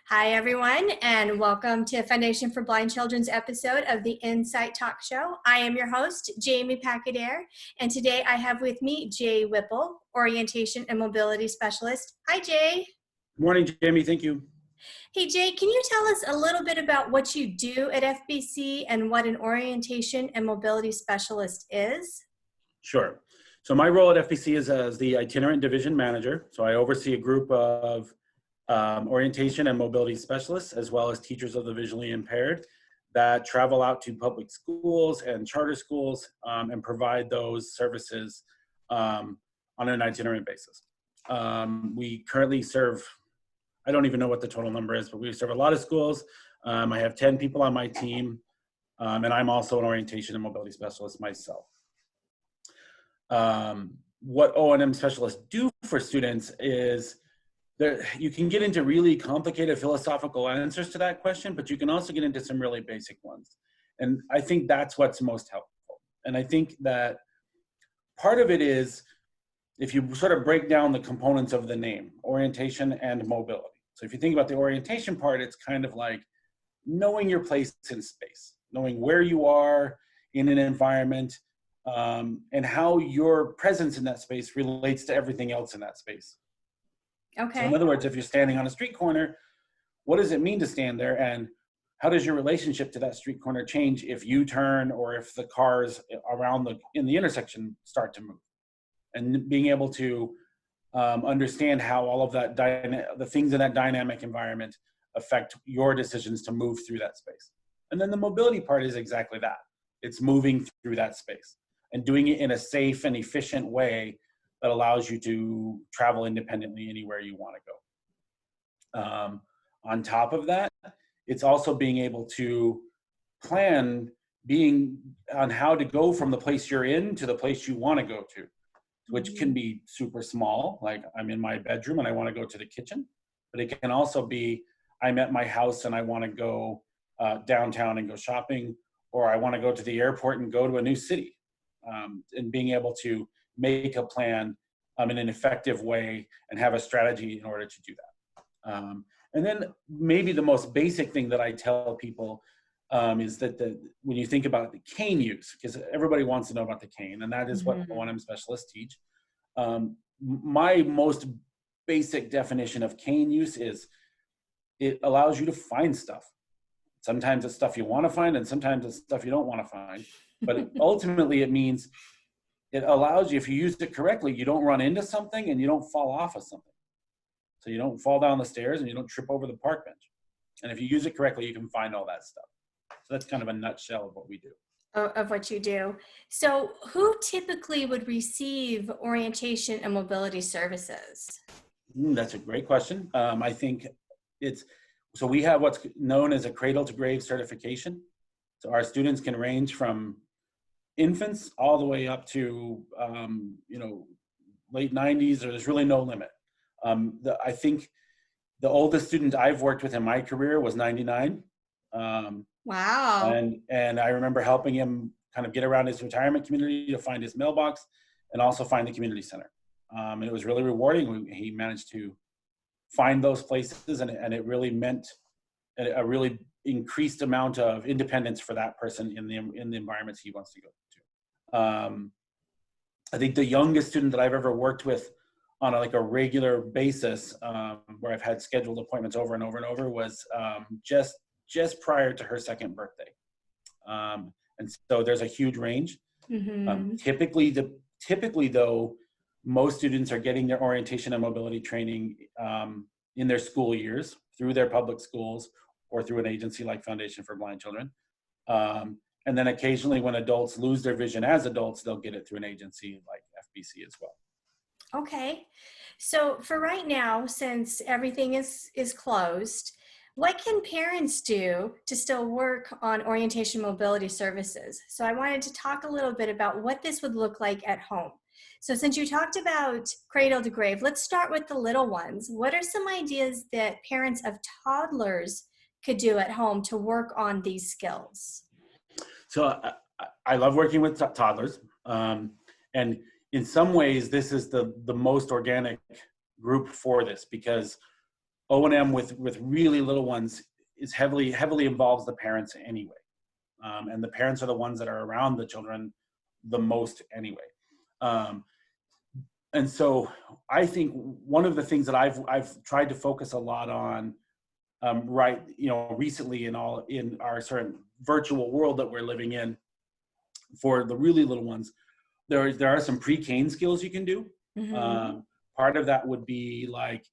Hi, everyone, and welcome to Foundation for Blind Children's episode of the Insight Talk Show. I am your host, Jamie Pacadair, and today I have with me Jay Whipple, Orientation and Mobility Specialist. Hi, Jay. Good morning, Jamie. Thank you. Hey, Jay, can you tell us a little bit about what you do at FBC and what an Orientation and Mobility Specialist is? Sure. So my role at FBC is as the itinerant division manager. So I oversee a group of orientation and mobility specialists, as well as teachers of the visually impaired that travel out to public schools and charter schools and provide those services on an itinerant basis. We currently serve, I don't even know what the total number is, but we serve a lot of schools. I have 10 people on my team, and I'm also an orientation and mobility specialist myself. What O&M specialists do for students is you can get into really complicated philosophical answers to that question, but you can also get into some really basic ones. And I think that's what's most helpful. And I think that part of it is, if you sort of break down the components of the name, orientation and mobility. So if you think about the orientation part, it's kind of like knowing your place in space, knowing where you are in an environment, and how your presence in that space relates to everything else in that space. Okay. So in other words, if you're standing on a street corner, what does it mean to stand there? And how does your relationship to that street corner change if you turn or if the cars around in the intersection start to move? And being able to understand how all of that, the things in that dynamic environment affect your decisions to move through that space. And then the mobility part is exactly that. It's moving through that space and doing it in a safe and efficient way that allows you to travel independently anywhere you want to go. On top of that, it's also being able to plan on how to go from the place you're in to the place you want to go to, which can be super small, like I'm in my bedroom and I want to go to the kitchen, but it can also be I'm at my house and I want to go downtown and go shopping, or I want to go to the airport and go to a new city, and being able to make a plan in an effective way and have a strategy in order to do that. And then maybe the most basic thing that I tell people is that when you think about the cane use, because everybody wants to know about the cane, and that is what O&M specialists teach. My most basic definition of cane use is it allows you to find stuff. Sometimes it's stuff you want to find, and sometimes it's stuff you don't want to find. But ultimately, it means it allows you, if you use it correctly, you don't run into something and you don't fall off of something. So you don't fall down the stairs and you don't trip over the park bench. And if you use it correctly, you can find all that stuff. So that's kind of a nutshell of what we do. Of what you do. So who typically would receive orientation and mobility services? That's a great question. I think so we have what's known as a cradle to grave certification. So our students can range from infants all the way up to, late 90s, or there's really no limit. I think the oldest student I've worked with in my career was 99. Wow. And I remember helping him kind of get around his retirement community to find his mailbox and also find the community center. And it was really rewarding. He managed to find those places, and it really meant a really increased amount of independence for that person in the environments he wants to go to. I think the youngest student that I've ever worked with on a regular basis, where I've had scheduled appointments over and over and over, was just prior to her second birthday. And so there's a huge range. Typically though, most students are getting their orientation and mobility training in their school years through their public schools or through an agency like Foundation for Blind Children. And then occasionally when adults lose their vision as adults, they'll get it through an agency like FBC as well. Okay. So for right now, since everything is closed, what can parents do to still work on orientation mobility services? So I wanted to talk a little bit about what this would look like at home. So since you talked about cradle to grave, let's start with the little ones. What are some ideas that parents of toddlers could do at home to work on these skills? So I love working with toddlers. And in some ways, this is the most organic group for this, because O&M with really little ones is heavily involves the parents anyway. And the parents are the ones that are around the children the most anyway. And so I think one of the things that I've tried to focus a lot on, recently in our sort of virtual world that we're living in, for the really little ones, there are some pre-cane skills you can do. Mm-hmm. Part of that would be like,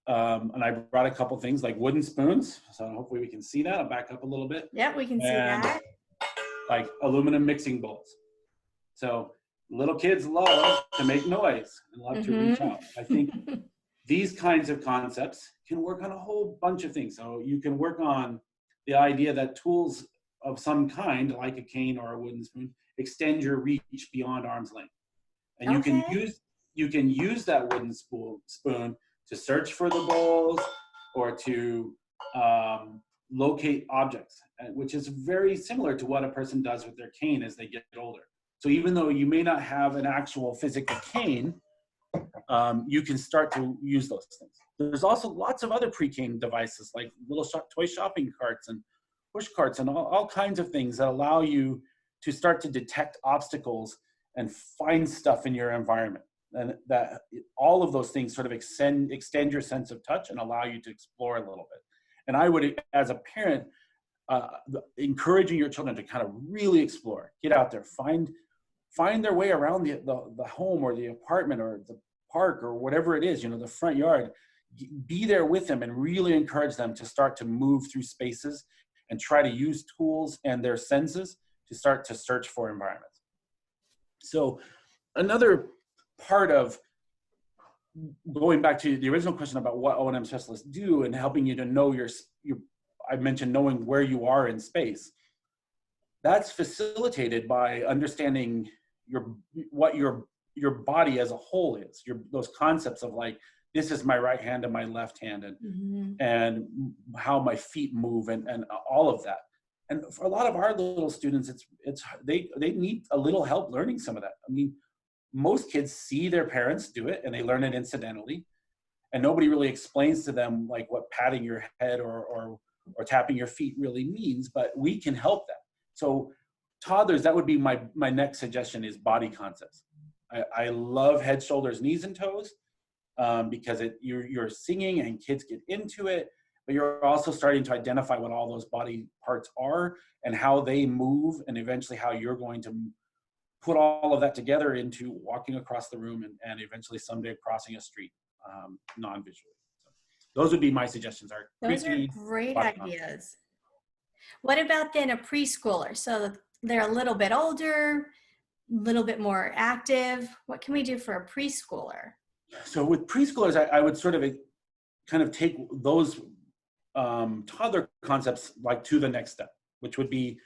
and I brought a couple things like wooden spoons. So hopefully we can see that. I'll back up a little bit. Yeah, we can see And that. like aluminum mixing bowls. So little kids love to make noise and love to reach out. I think Mm-hmm. these kinds of concepts can work on a whole bunch of things. So you can work on the idea that tools of some kind, like a cane or a wooden spoon, extend your reach beyond arm's length. And Okay. you can use that wooden spoon to search for the bowls or to locate objects, which is very similar to what a person does with their cane as they get older. So even though you may not have an actual physical cane, you can start to use those things. There's also lots of other pre-cane devices like little toy shopping carts and push carts and all kinds of things that allow you to start to detect obstacles and find stuff in your environment. And that all of those things sort of extend your sense of touch and allow you to explore a little bit. And I would, as a parent, encouraging your children to kind of really explore, get out there, find their way around the home or the apartment or the park or whatever it is, the front yard. Be there with them and really encourage them to start to move through spaces and try to use tools and their senses to start to search for environments. So another part of going back to the original question about what O&M specialists do and helping you to know I mentioned knowing where you are in space. That's facilitated by understanding what your body as a whole is. Those concepts of like, this is my right hand and my left hand, and Mm-hmm. and how my feet move and all of that. And for a lot of our little students, they need a little help learning some of that. I mean, most kids see their parents do it and they learn it incidentally, and nobody really explains to them like what patting your head or tapping your feet really means, but we can help them. So toddlers, that would be my next suggestion, is body concepts. I love head, shoulders, knees, and toes, because you're singing and kids get into it, but you're also starting to identify what all those body parts are and how they move, and eventually how you're going to put all of that together into walking across the room and eventually someday crossing a street, non-visually. So those would be my suggestions. Are Those are pre-K great body concepts. ideas. What about then a preschooler? So they're a little bit older, a little bit more active. What can we do for a preschooler? So with preschoolers, I would sort of kind of take those toddler concepts like to the next step, which would be,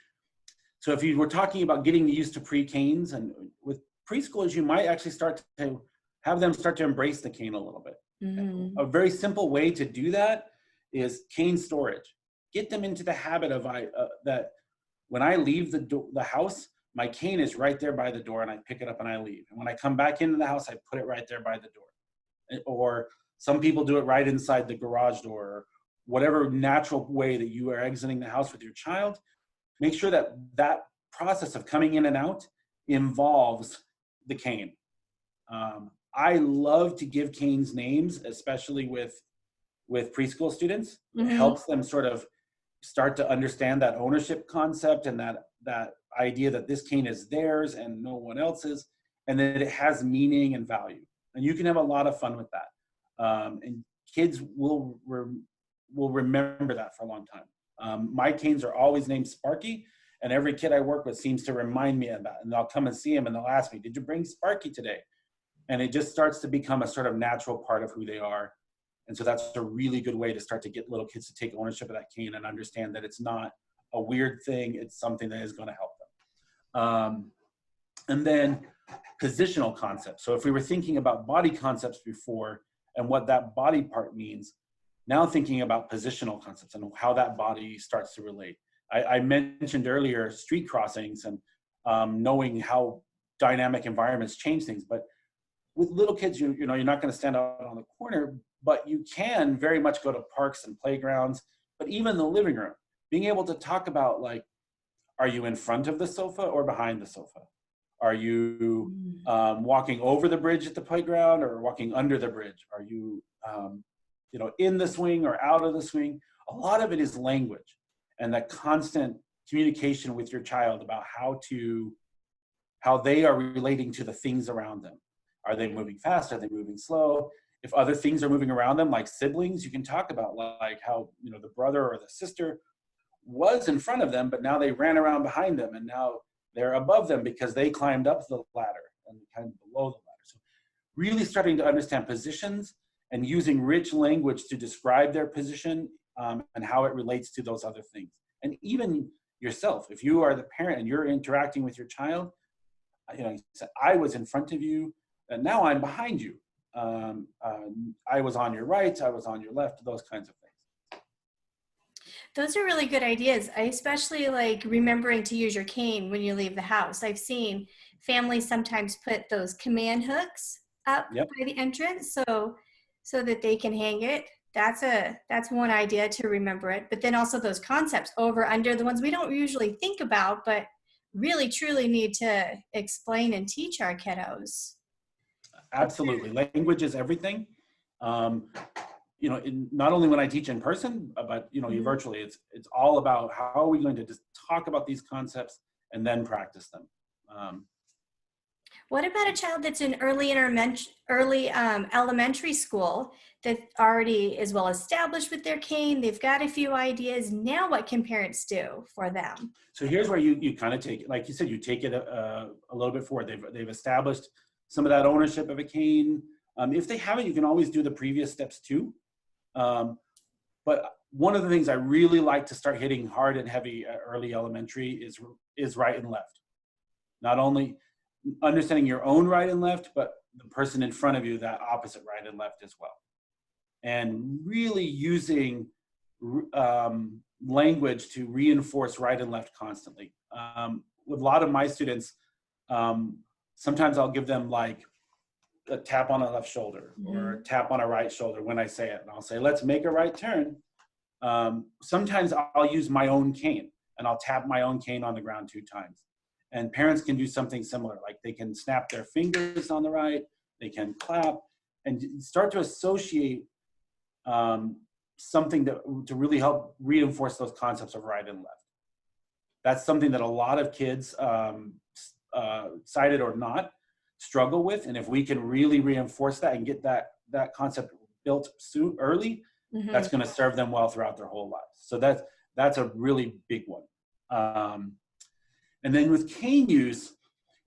so if you were talking about getting used to pre-canes, and with preschoolers, you might actually start to have them start to embrace the cane a little bit. Mm-hmm. A very simple way to do that is cane storage. Get them into the habit of that when I leave the house, my cane is right there by the door and I pick it up and I leave. And when I come back into the house, I put it right there by the door. Or some people do it right inside the garage door, or whatever natural way that you are exiting the house with your child. Make sure that process of coming in and out involves the cane. I love to give canes names, especially with preschool students. It Mm-hmm. helps them sort of start to understand that ownership concept and that idea that this cane is theirs and no one else's, and that it has meaning and value. And you can have a lot of fun with that. And kids will remember that for a long time. My canes are always named Sparky, and every kid I work with seems to remind me of that. And I'll come and see him and they'll ask me, did you bring Sparky today? And it just starts to become a sort of natural part of who they are. And so that's a really good way to start to get little kids to take ownership of that cane and understand that it's not a weird thing. It's something that is going to help them. And then positional concepts. So if we were thinking about body concepts before and what that body part means, now thinking about positional concepts and how that body starts to relate. I mentioned earlier street crossings and knowing how dynamic environments change things, but with little kids, you're not going to stand out on the corner, but you can very much go to parks and playgrounds, but even the living room, being able to talk about, like, are you in front of the sofa or behind the sofa? Are you Mm. walking over the bridge at the playground or walking under the bridge? Are you, in the swing or out of the swing? A lot of it is language and that constant communication with your child about how they are relating to the things around them. Are they moving fast? Are they moving slow? If other things are moving around them, like siblings, you can talk about, like, how, the brother or the sister was in front of them, but now they ran around behind them, and now they're above them because they climbed up the ladder and kind of below the ladder. So really starting to understand positions and using rich language to describe their position, and how it relates to those other things. And even yourself, if you are the parent and you're interacting with your child, you said, I was in front of you, and now I'm behind you. I was on your right, I was on your left, those kinds of things. Those are really good ideas. I especially like remembering to use your cane when you leave the house. I've seen families sometimes put those command hooks up Yep. by the entrance so that they can hang it. That's one idea to remember it. But then also those concepts over under, the ones we don't usually think about, but really truly need to explain and teach our kiddos. Absolutely. Language is everything. Not only when I teach in person, but Mhm. virtually, it's all about how are we going to just talk about these concepts and then practice them. What about a child that's in early elementary school that already is well established with their cane? They've got a few ideas. Now, what can parents do for them? So here's where you kind of take it, like you said, you take it a little bit forward. They've established some of that ownership of a cane. If they haven't, you can always do the previous steps too. But one of the things I really like to start hitting hard and heavy at early elementary is right and left. Not only understanding your own right and left, but the person in front of you, that opposite right and left as well. And really using language to reinforce right and left constantly. With a lot of my students, sometimes I'll give them like a tap on a left shoulder or a tap on a right shoulder when I say it. And I'll say, let's make a right turn. Sometimes I'll use my own cane and I'll tap my own cane on the ground 2 times. And parents can do something similar, like they can snap their fingers on the right, they can clap, and start to associate something to really help reinforce those concepts of right and left. That's something that a lot of kids, sighted or not, struggle with. And if we can really reinforce that and get that concept built early, that's going to serve them well throughout their whole lives. So that's a really big one. And then with cane use,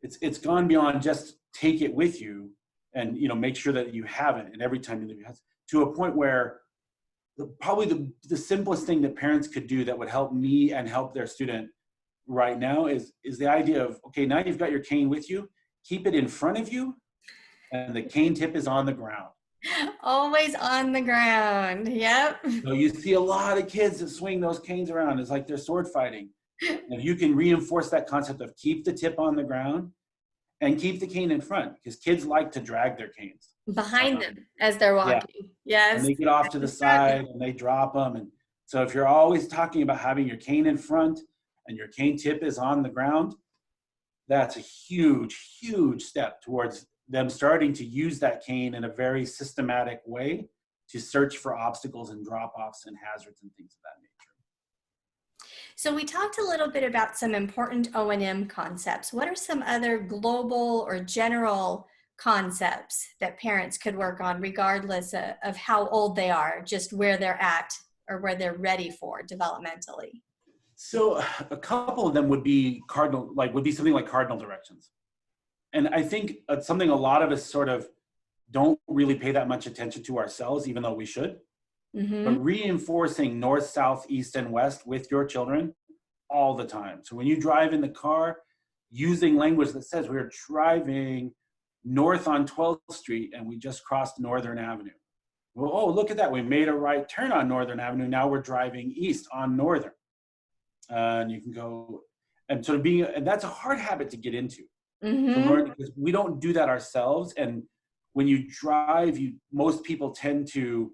it's gone beyond just take it with you and make sure that you have it, and every time you leave your house, to a point where probably the simplest thing that parents could do that would help me and help their student right now is the idea of, okay, now you've got your cane with you, keep it in front of you, and the cane tip is on the ground. Always on the ground. Yep. So you see a lot of kids that swing those canes around. It's like they're sword fighting. And if you can reinforce that concept of keep the tip on the ground and keep the cane in front, because kids like to drag their canes Behind them as they're yeah, walking. Yes. and they get off to the side and they drop them. And so if you're always talking about having your cane in front and your cane tip is on the ground, that's a huge, huge step towards them starting to use that cane in a very systematic way to search for obstacles and drop-offs and hazards and things of that nature. So we talked a little bit about some important O&M concepts. What are some other global or general concepts that parents could work on regardless of how old they are, just where they're at or where they're ready for developmentally? So a couple of them would be something like cardinal directions. And I think it's something a lot of us sort of don't really pay that much attention to ourselves, even though we should. But reinforcing north, south, east, and west with your children all the time. So when you drive in the car, using language that says we're driving north on 12th Street and we just crossed Northern Avenue. Well, oh, look at that. We made a right turn on Northern Avenue. Now we're driving east on Northern. And you can go, and sort of and that's a hard habit to get into. To learn, because we don't do that ourselves. And when you drive, most people tend to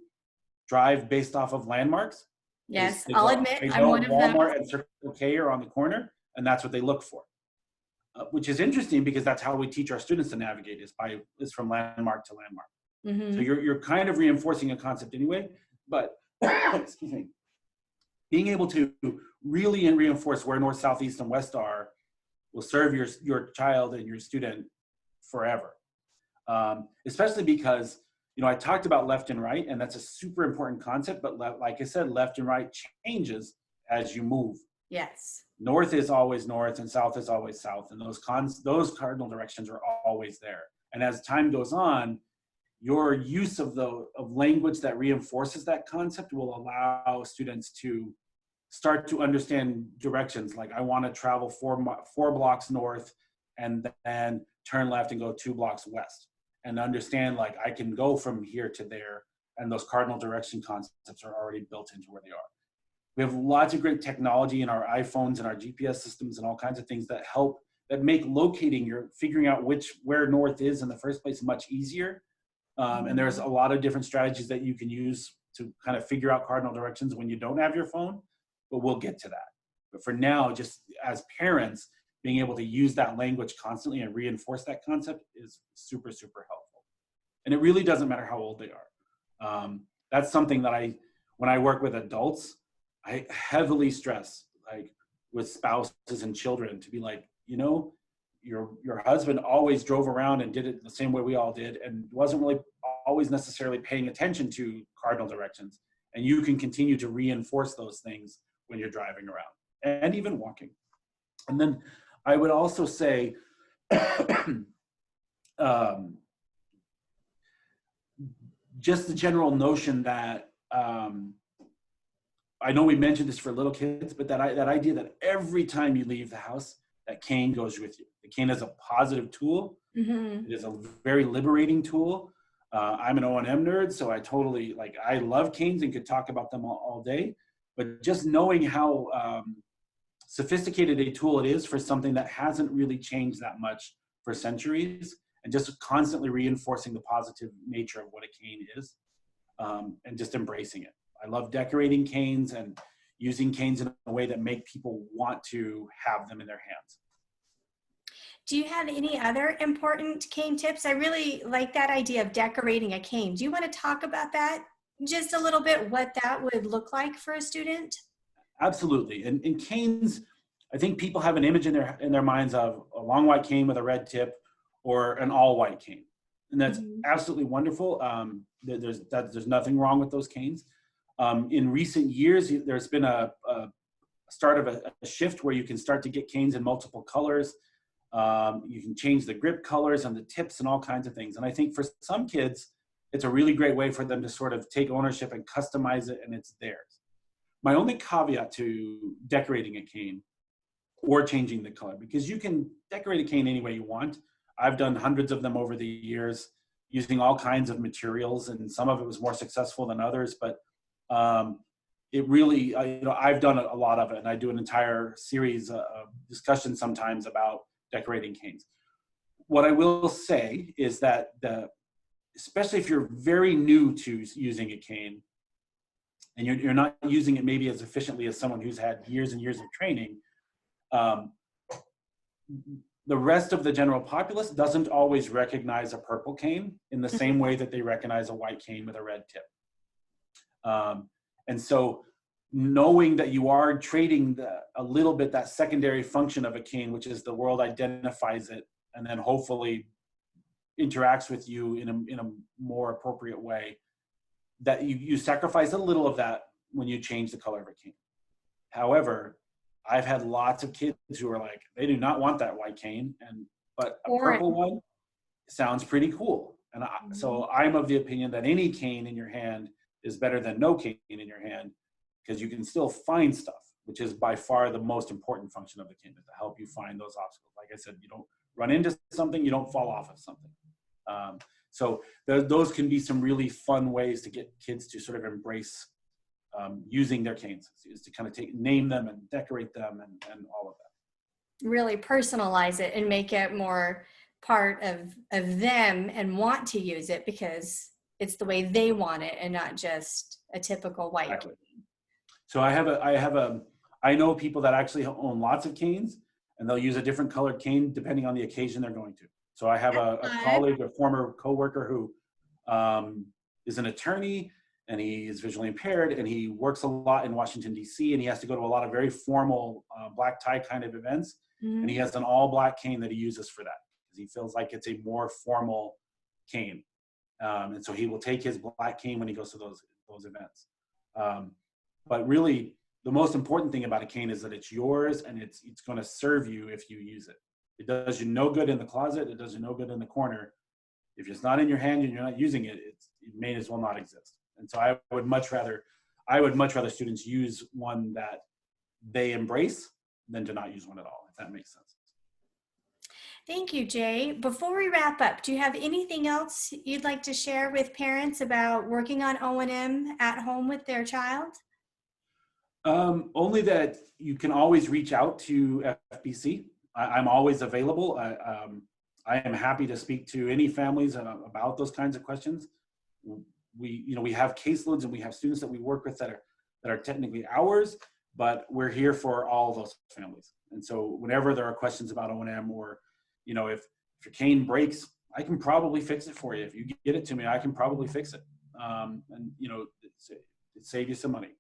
drive based off of landmarks. Yes, They I'll go, admit they I'm know one of those. Walmart and Circle K are on the corner, and that's what they look for. Which is interesting because that's how we teach our students to navigate is from landmark to landmark. So Mm-hmm. you're kind of reinforcing a concept anyway, but excuse me, being able to really reinforce where north, south, east, and west are will serve your child and your student forever. Especially because, I talked about left and right, and that's a super important concept, but like I said, left and right changes as you move. Yes. North is always north and south is always south, and those cardinal directions are always there. And as time goes on, your use of language that reinforces that concept will allow students to start to understand directions. Like, I want to travel four blocks north and then turn left and go 2 blocks west, and understand, like, I can go from here to there, and those cardinal direction concepts are already built into where they are. We have lots of great technology in our iPhones and our GPS systems and all kinds of things that make figuring out where north is in the first place much easier. And there's a lot of different strategies that you can use to kind of figure out cardinal directions when you don't have your phone, but we'll get to that. But for now, just as parents, being able to use that language constantly and reinforce that concept is super, super helpful. And it really doesn't matter how old they are. That's something that when I work with adults, I heavily stress, like with spouses and children, to be like, your husband always drove around and did it the same way we all did, and wasn't really always necessarily paying attention to cardinal directions. And you can continue to reinforce those things when you're driving around and even walking. And then I would also say, just the general notion that, I know we mentioned this for little kids, but that idea that every time you leave the house, that cane goes with you. The cane is a positive tool. Mm-hmm. It is a very liberating tool. I'm an O&M nerd, so I love canes and could talk about them all day. But just knowing how sophisticated a tool it is for something that hasn't really changed that much for centuries, and just constantly reinforcing the positive nature of what a cane is, and just embracing it. I love decorating canes and using canes in a way that make people want to have them in their hands. Do you have any other important cane tips? I really like that idea of decorating a cane. Do you want to talk about that just a little bit, what that would look like for a student? Absolutely. And canes, I think people have an image in their minds of a long white cane with a red tip or an all white cane. And that's absolutely wonderful. There's nothing wrong with those canes. In recent years, there's been a start of a shift where you can start to get canes in multiple colors. You can change the grip colors and the tips and all kinds of things. And I think for some kids, it's a really great way for them to sort of take ownership and customize it, and it's theirs. My only caveat to decorating a cane or changing the color, because you can decorate a cane any way you want. I've done hundreds of them over the years using all kinds of materials, and some of it was more successful than others, but it really, I've done a lot of it, and I do an entire series of discussions sometimes about decorating canes. What I will say is that especially if you're very new to using a cane and you're not using it maybe as efficiently as someone who's had years and years of training, the rest of the general populace doesn't always recognize a purple cane in the same way that they recognize a white cane with a red tip. And so knowing that you are trading a little bit that secondary function of a cane, which is the world identifies it and then hopefully interacts with you in a more appropriate way, that you sacrifice a little of that when you change the color of a cane. However, I've had lots of kids who are like, they do not want that white cane, but a purple one sounds pretty cool. And so I'm of the opinion that any cane in your hand is better than no cane in your hand, because you can still find stuff, which is by far the most important function of the cane, is to help you find those obstacles. Like I said, you don't run into something, you don't fall off of something. So those can be some really fun ways to get kids to sort of embrace using their canes, is to kind of name them and decorate them and all of that. Really personalize it and make it more part of them and want to use it because it's the way they want it and not just a typical white Exactly. cane. So I know people that actually own lots of canes, and they'll use a different colored cane depending on the occasion they're going to. So I have a Fun. colleague, a former coworker who is an attorney, and he is visually impaired, and he works a lot in Washington, D.C., and he has to go to a lot of very formal black tie kind of events. Mhm. And he has an all black cane that he uses for that because he feels like it's a more formal cane. And so he will take his black cane when he goes to those events. But really, the most important thing about a cane is that it's yours and it's going to serve you if you use it. It does you no good in the closet. It does you no good in the corner. If it's not in your hand and you're not using it, it may as well not exist. And so I would much rather students use one that they embrace than to not use one at all, if that makes sense. Thank you, Jay. Before we wrap up, do you have anything else you'd like to share with parents about working on O&M at home with their child? Only that you can always reach out to FBC. I'm always available. I am happy to speak to any families about those kinds of questions. We have caseloads and we have students that we work with that are technically ours, but we're here for all those families. And so whenever there are questions about O&M, or if your cane breaks, I can probably fix it for you. If you get it to me, I can probably fix it. And it save you some money.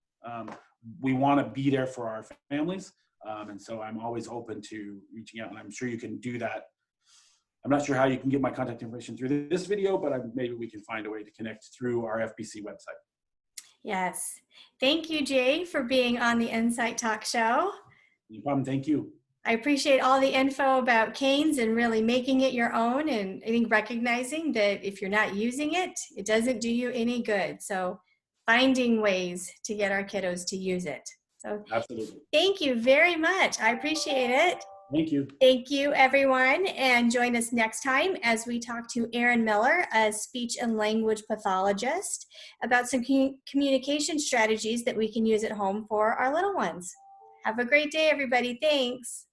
We want to be there for our families. And so I'm always open to reaching out, and I'm sure you can do that. I'm not sure how you can get my contact information through this video, but maybe we can find a way to connect through our FBC website. Yes. Thank you, Jay, for being on the Insight Talk Show. No problem. Thank you. I appreciate all the info about canes and really making it your own, and I think recognizing that if you're not using it, it doesn't do you any good. So finding ways to get our kiddos to use it. So Absolutely. thank you very much. I appreciate it. Thank you. Thank you, everyone, and join us next time as we talk to Erin Miller, a speech and language pathologist, about some communication strategies that we can use at home for our little ones. Have a great day, everybody. Thanks.